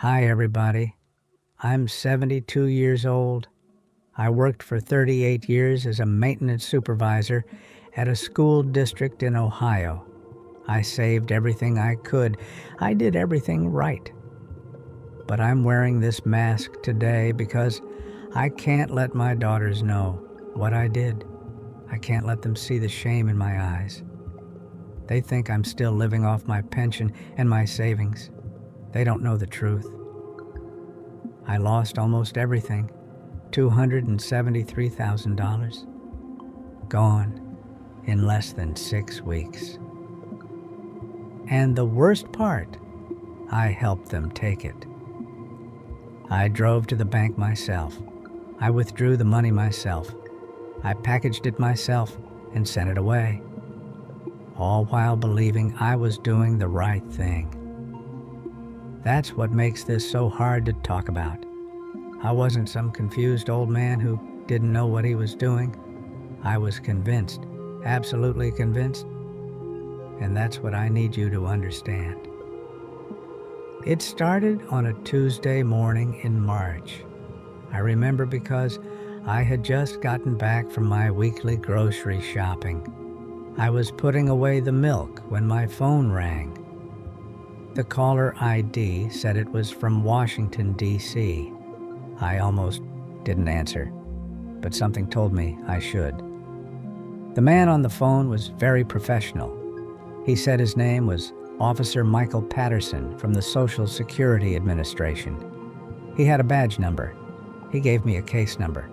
Hi, everybody. I'm 72 years old. I worked for 38 years as a maintenance supervisor at a school district in Ohio. I saved everything I could. I did everything right. But I'm wearing this mask today because I can't let my daughters know what I did. I can't let them see the shame in my eyes. They think I'm still living off my pension and my savings. They don't know the truth. I lost almost everything, $273,000. Gone in less than 6 weeks. And the worst part, I helped them take it. I drove to the bank myself. I withdrew the money myself. I packaged it myself and sent it away, all while believing I was doing the right thing. That's what makes this so hard to talk about. I wasn't some confused old man who didn't know what he was doing. I was convinced, absolutely convinced, and that's what I need you to understand. It started on a Tuesday morning in March. I remember because I had just gotten back from my weekly grocery shopping. I was putting away the milk when my phone rang. The caller ID said it was from Washington, D.C. I almost didn't answer, but something told me I should. The man on the phone was very professional. He said his name was Officer Michael Patterson from the Social Security Administration. He had a badge number. He gave me a case number.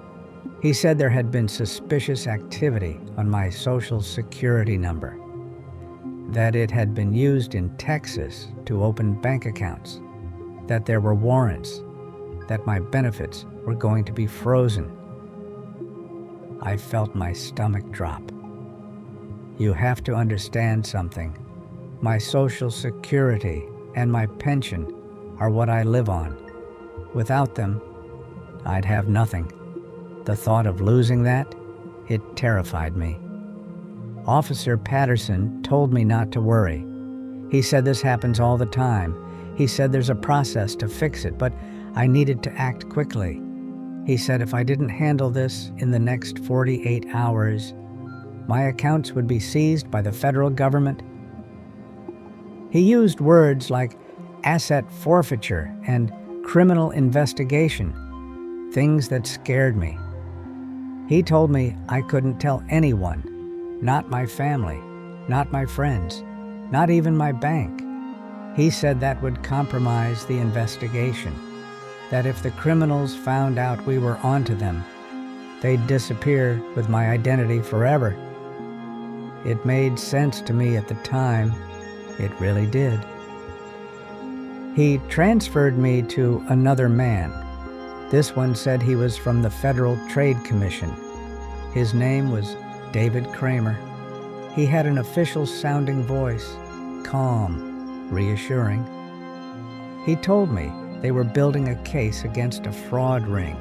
He said there had been suspicious activity on my Social Security number, that it had been used in Texas to open bank accounts, that there were warrants, that my benefits were going to be frozen. I felt my stomach drop. You have to understand something. My Social Security and my pension are what I live on. Without them, I'd have nothing. The thought of losing that, it terrified me. Officer Patterson told me not to worry. He said this happens all the time. He said there's a process to fix it, but I needed to act quickly. He said if I didn't handle this in the next 48 hours, my accounts would be seized by the federal government. He used words like asset forfeiture and criminal investigation, things that scared me. He told me I couldn't tell anyone, not my family, not my friends, not even my bank. He said that would compromise the investigation, that if the criminals found out we were onto them, they'd disappear with my identity forever. It made sense to me at the time. It really did. He transferred me to another man. This one said he was from the Federal Trade Commission. His name was David Kramer. He had an official-sounding voice, calm, reassuring. He told me they were building a case against a fraud ring,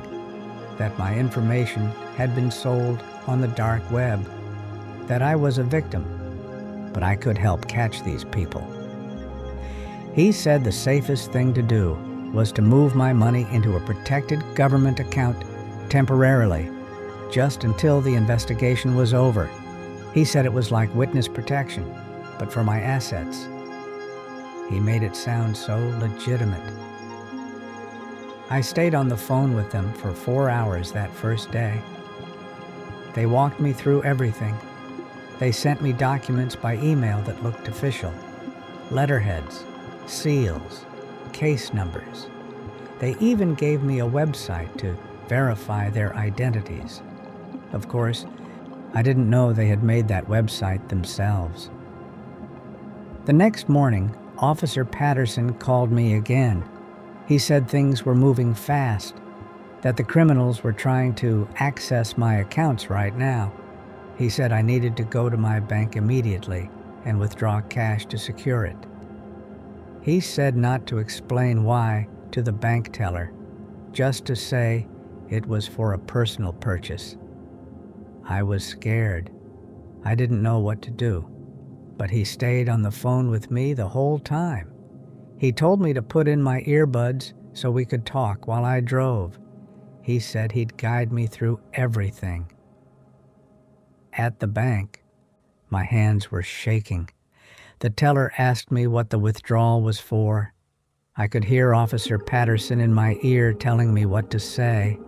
that my information had been sold on the dark web, that I was a victim, but I could help catch these people. He said the safest thing to do was to move my money into a protected government account temporarily, just until the investigation was over. He said it was like witness protection, but for my assets. He made it sound so legitimate. I stayed on the phone with them for 4 hours that first day. They walked me through everything. They sent me documents by email that looked official, letterheads, seals, case numbers. They even gave me a website to verify their identities. Of course, I didn't know they had made that website themselves. The next morning, Officer Patterson called me again. He said things were moving fast, that the criminals were trying to access my accounts right now. He said I needed to go to my bank immediately and withdraw cash to secure it. He said not to explain why to the bank teller, just to say it was for a personal purchase. I was scared. I didn't know what to do, but he stayed on the phone with me the whole time. He told me to put in my earbuds so we could talk while I drove. He said he'd guide me through everything. At the bank, my hands were shaking. The teller asked me what the withdrawal was for. I could hear Officer Patterson in my ear telling me what to say.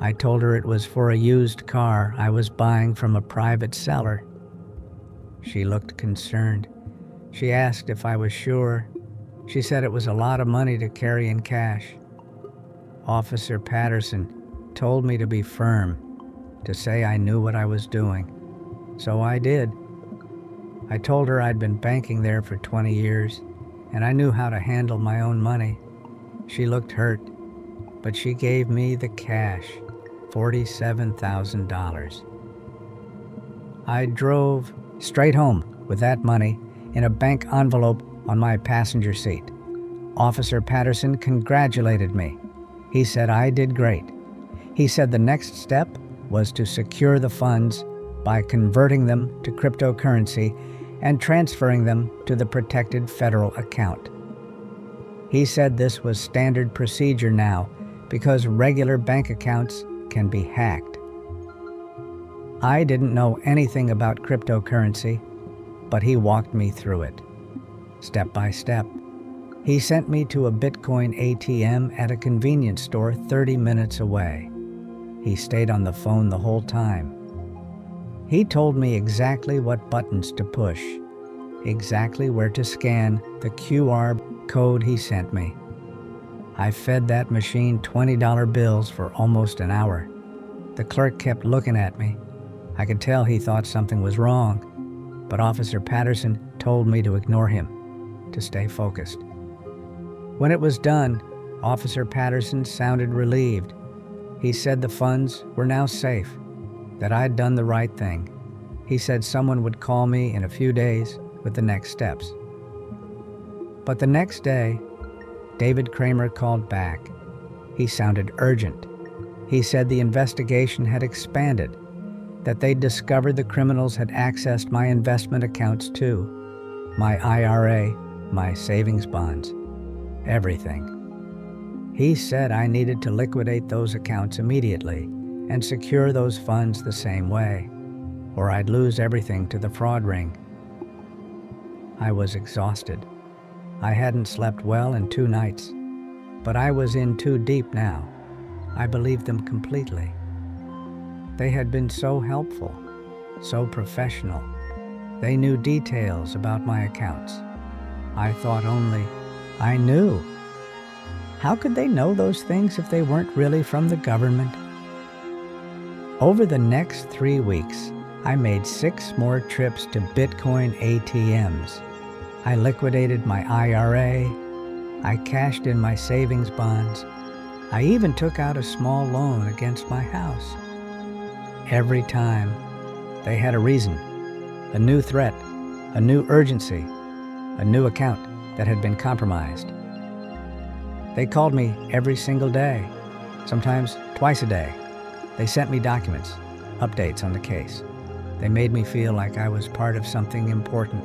I told her it was for a used car I was buying from a private seller. She looked concerned. She asked if I was sure. She said it was a lot of money to carry in cash. Officer Patterson told me to be firm, to say I knew what I was doing. So I did. I told her I'd been banking there for 20 years, and I knew how to handle my own money. She looked hurt, but she gave me the cash, $47,000. I drove straight home with that money in a bank envelope on my passenger seat. Officer Patterson congratulated me. He said I did great. He said the next step was to secure the funds by converting them to cryptocurrency and transferring them to the protected federal account. He said this was standard procedure now because regular bank accounts can be hacked. I didn't know anything about cryptocurrency, but he walked me through it, step by step. He sent me to a Bitcoin ATM at a convenience store 30 minutes away. He stayed on the phone the whole time. He told me exactly what buttons to push, exactly where to scan the QR code he sent me. I fed that machine $20 bills for almost an hour. The clerk kept looking at me. I could tell he thought something was wrong, but Officer Patterson told me to ignore him, to stay focused. When it was done, Officer Patterson sounded relieved. He said the funds were now safe, that I'd done the right thing. He said someone would call me in a few days with the next steps. But the next day, David Kramer called back. He sounded urgent. He said the investigation had expanded, that they'd discovered the criminals had accessed my investment accounts too, my IRA, my savings bonds, everything. He said I needed to liquidate those accounts immediately and secure those funds the same way, or I'd lose everything to the fraud ring. I was exhausted. I hadn't slept well in 2 nights, but I was in too deep now. I believed them completely. They had been so helpful, so professional. They knew details about my accounts. I thought only I knew. How could they know those things if they weren't really from the government? Over the next 3 weeks, I made 6 more trips to Bitcoin ATMs. I liquidated my IRA. I cashed in my savings bonds. I even took out a small loan against my house. Every time, they had a reason, a new threat, a new urgency, a new account that had been compromised. They called me every single day, sometimes twice a day. They sent me documents, updates on the case. They made me feel like I was part of something important,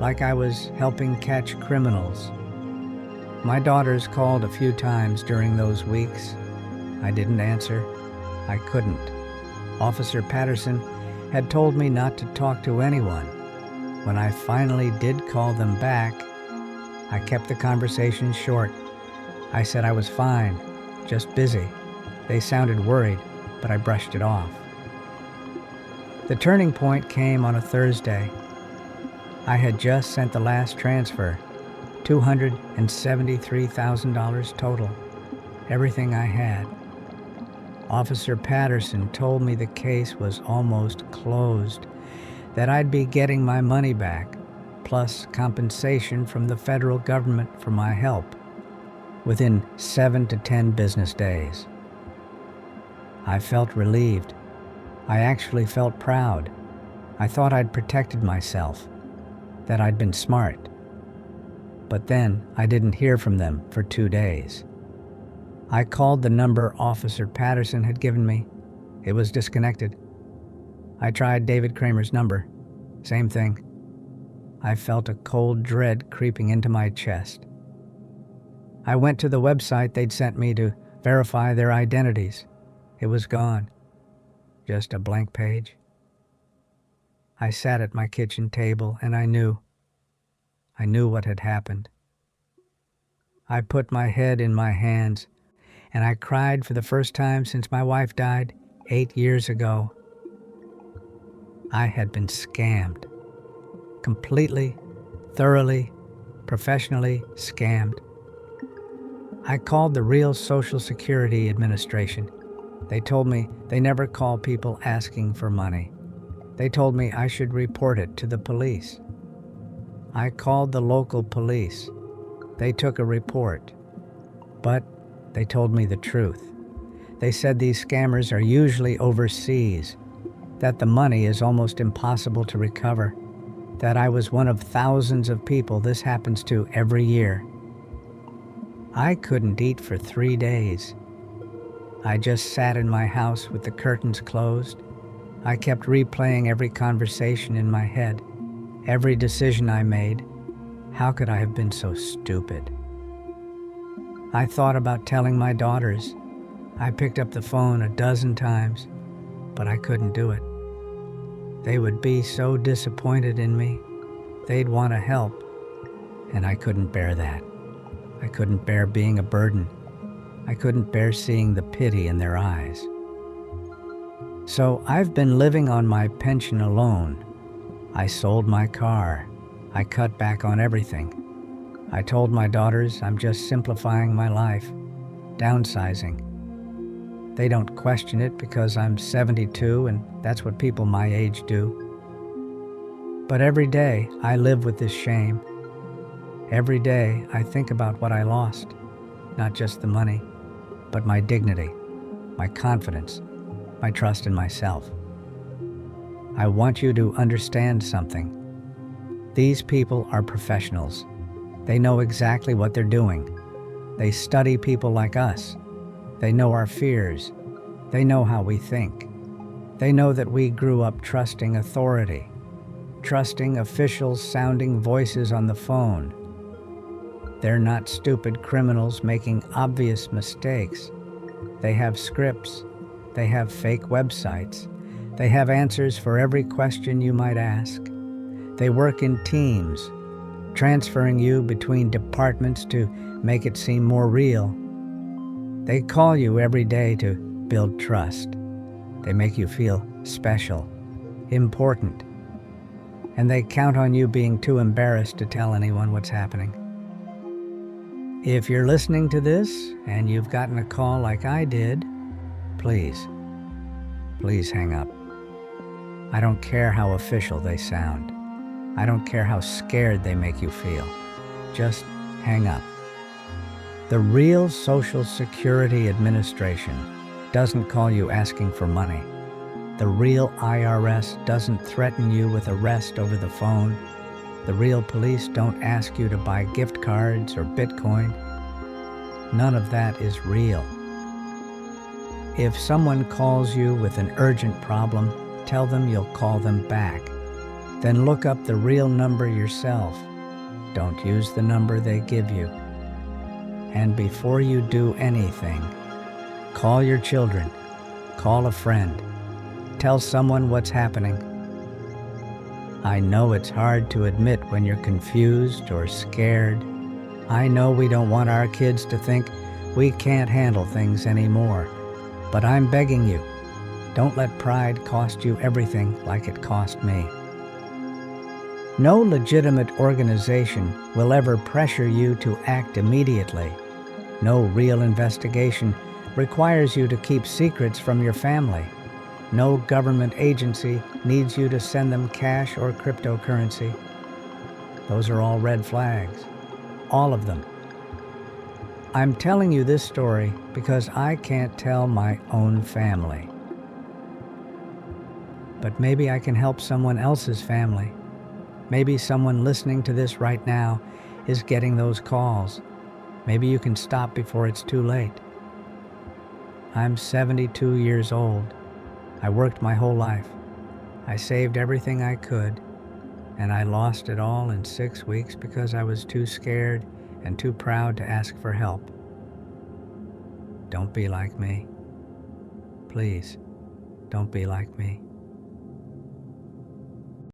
like I was helping catch criminals. My daughters called a few times during those weeks. I didn't answer. I couldn't. Officer Patterson had told me not to talk to anyone. When I finally did call them back, I kept the conversation short. I said I was fine, just busy. They sounded worried, but I brushed it off. The turning point came on a Thursday. I had just sent the last transfer, $273,000 total, everything I had. Officer Patterson told me the case was almost closed, that I'd be getting my money back, plus compensation from the federal government for my help, within 7 to 10 business days. I felt relieved. I actually felt proud. I thought I'd protected myself, that I'd been smart. But then I didn't hear from them for 2 days. I called the number Officer Patterson had given me. It was disconnected. I tried David Kramer's number. Same thing. I felt a cold dread creeping into my chest. I went to the website they'd sent me to verify their identities. It was gone. Just a blank page. I sat at my kitchen table and I knew what had happened. I put my head in my hands and I cried for the first time since my wife died 8 years ago. I had been scammed. Completely, thoroughly, professionally scammed. I called the real Social Security Administration. They told me they never call people asking for money. They told me I should report it to the police. I called the local police. They took a report. But they told me the truth. They said these scammers are usually overseas, that the money is almost impossible to recover, that I was one of thousands of people this happens to every year. I couldn't eat for 3 days. I just sat in my house with the curtains closed. I kept replaying every conversation in my head, every decision I made. How could I have been so stupid? I thought about telling my daughters. I picked up the phone a dozen times, but I couldn't do it. They would be so disappointed in me. They'd want to help, and I couldn't bear that. I couldn't bear being a burden. I couldn't bear seeing the pity in their eyes. So I've been living on my pension alone. I sold my car. I cut back on everything. I told my daughters I'm just simplifying my life, downsizing. They don't question it because I'm 72 and that's what people my age do. But every day I live with this shame. Every day I think about what I lost, not just the money, but my dignity, my confidence, my trust in myself. I want you to understand something. These people are professionals. They know exactly what they're doing. They study people like us. They know our fears. They know how we think. They know that we grew up trusting authority, trusting officials sounding voices on the phone. They're not stupid criminals making obvious mistakes. They have scripts. They have fake websites. They have answers for every question you might ask. They work in teams, transferring you between departments to make it seem more real. They call you every day to build trust. They make you feel special, important, and they count on you being too embarrassed to tell anyone what's happening. If you're listening to this and you've gotten a call like I did, please hang up. I don't care how official they sound. I don't care how scared they make you feel. Just hang up. The real Social Security Administration doesn't call you asking for money. The real IRS doesn't threaten you with arrest over the phone. The real police don't ask you to buy gift cards or Bitcoin. None of that is real. If someone calls you with an urgent problem, tell them you'll call them back. Then look up the real number yourself. Don't use the number they give you. And before you do anything, call your children, call a friend, tell someone what's happening. I know it's hard to admit when you're confused or scared. I know we don't want our kids to think we can't handle things anymore. But I'm begging you, don't let pride cost you everything like it cost me. No legitimate organization will ever pressure you to act immediately. No real investigation requires you to keep secrets from your family. No government agency needs you to send them cash or cryptocurrency. Those are all red flags. All of them. I'm telling you this story because I can't tell my own family. But maybe I can help someone else's family. Maybe someone listening to this right now is getting those calls. Maybe you can stop before it's too late. I'm 72 years old. I worked my whole life. I saved everything I could, and I lost it all in 6 weeks because I was too scared and too proud to ask for help. Don't be like me. Please, don't be like me.